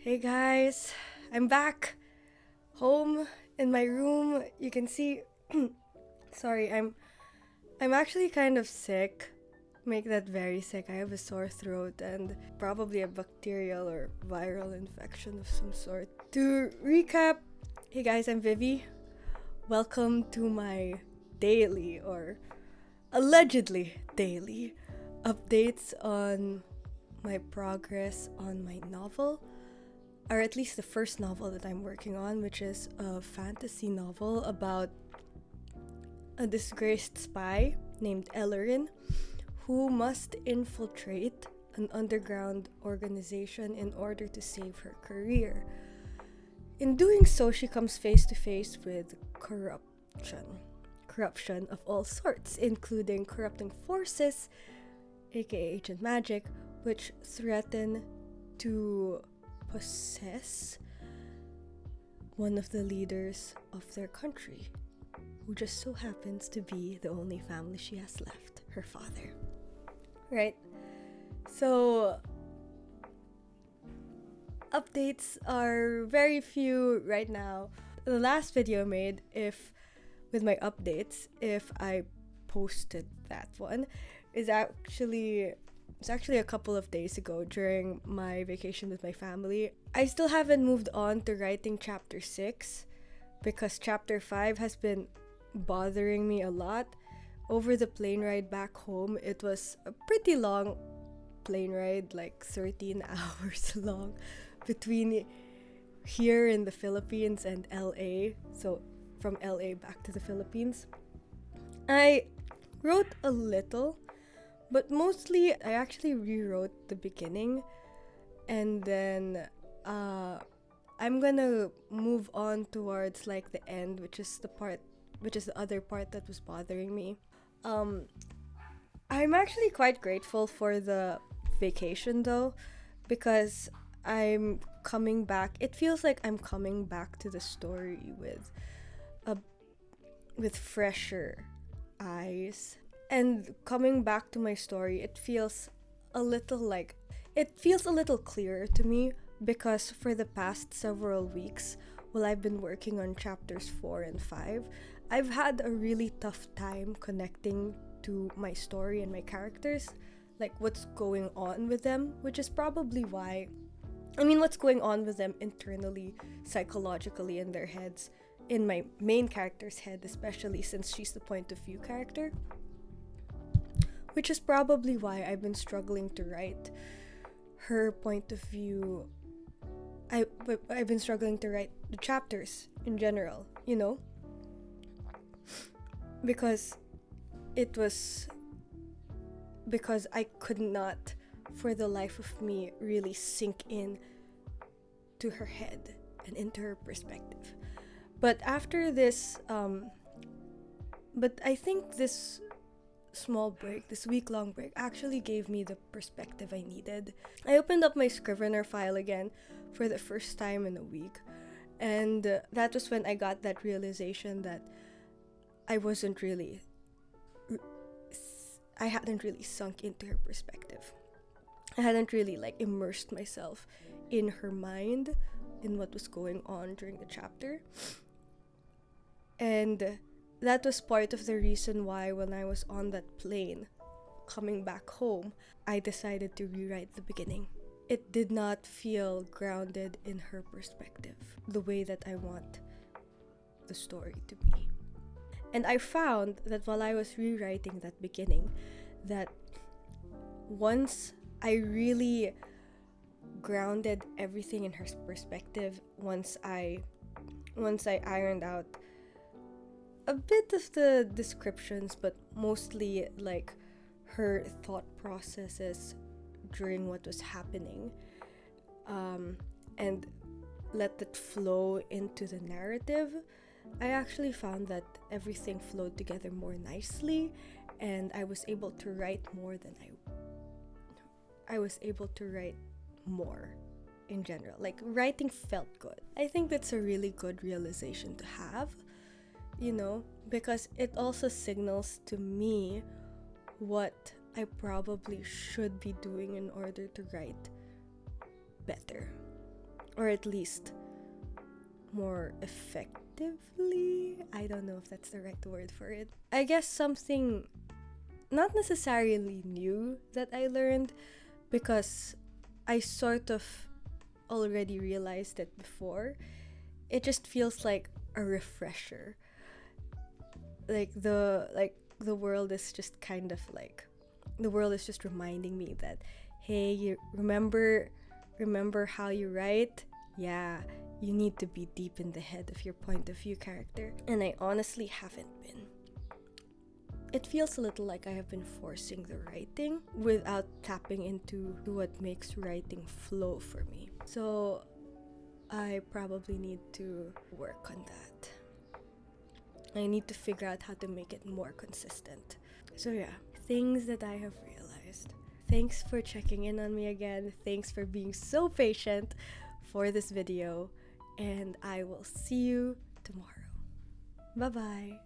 Hey guys, I'm back home in my room. You can see sorry, I'm actually kind of sick. Make that very sick. I have a sore throat and probably a bacterial or viral infection of some sort. To recap, hey guys, I'm Vivi. Welcome to my daily or allegedly daily updates on my progress on my novel, or at least the first novel that I'm working on, which is a fantasy novel about a disgraced spy named Ellerin who must infiltrate an underground organization in order to save her career. In doing so, she comes face to face with corruption of all sorts, including corrupting forces, aka Agent Magic, which threaten to possess one of the leaders of their country, who just so happens to be the only family she has left, her father. Right? So, updates are very few right now. The last video I made, with my updates, if I posted that one, it's actually a couple of days ago during my vacation with my family. I still haven't moved on to writing chapter 6 because chapter 5 has been bothering me a lot. Over the plane ride back home, it was a pretty long plane ride, like 13 hours long, between here in the Philippines and LA. So from LA back to the Philippines. I wrote a little, but mostly I actually rewrote the beginning, and then I'm gonna move on towards like the end, which is the other part that was bothering me. I'm actually quite grateful for the vacation though, because I'm coming back. It feels like I'm coming back to the story with fresher eyes. And coming back to my story, it feels a little clearer to me, because for the past several weeks, while I've been working on chapters 4 and 5, I've had a really tough time connecting to my story and my characters, like what's going on with them, which is probably why, what's going on with them internally, psychologically in their heads, in my main character's head, especially since she's the point of view character. Which is probably why I've been struggling to write her point of view. I've been struggling to write the chapters in general, because I could not, for the life of me, really sink in to her head and into her perspective. But after this, but I think this week-long break, actually gave me the perspective I needed. I opened up my Scrivener file again for the first time in a week, and that was when I got that realization that I hadn't really sunk into her perspective. I hadn't really immersed myself in her mind, in what was going on during the chapter. And that was part of the reason why, when I was on that plane coming back home, I decided to rewrite the beginning. It did not feel grounded in her perspective, the way that I want the story to be. And I found that while I was rewriting that beginning, that once I really grounded everything in her perspective, once I ironed out a bit of the descriptions, but mostly her thought processes during what was happening, and let it flow into the narrative, I actually found that everything flowed together more nicely, and I was able to write more in general. Writing felt good. I think that's a really good realization to have, because it also signals to me what I probably should be doing in order to write better. or at least more effectively. I don't know if that's the right word for it. I guess something not necessarily new that I learned, because I sort of already realized it before. It just feels like a refresher. Like the world is just kind of like, the world is just reminding me that, hey, you remember how you write? Yeah, you need to be deep in the head of your point of view character. And I honestly haven't been. It feels a little like I have been forcing the writing without tapping into what makes writing flow for me. So I probably need to work on that. I need to figure out how to make it more consistent. So yeah, things that I have realized. Thanks for checking in on me again. Thanks for being so patient for this video. And I will see you tomorrow. Bye-bye.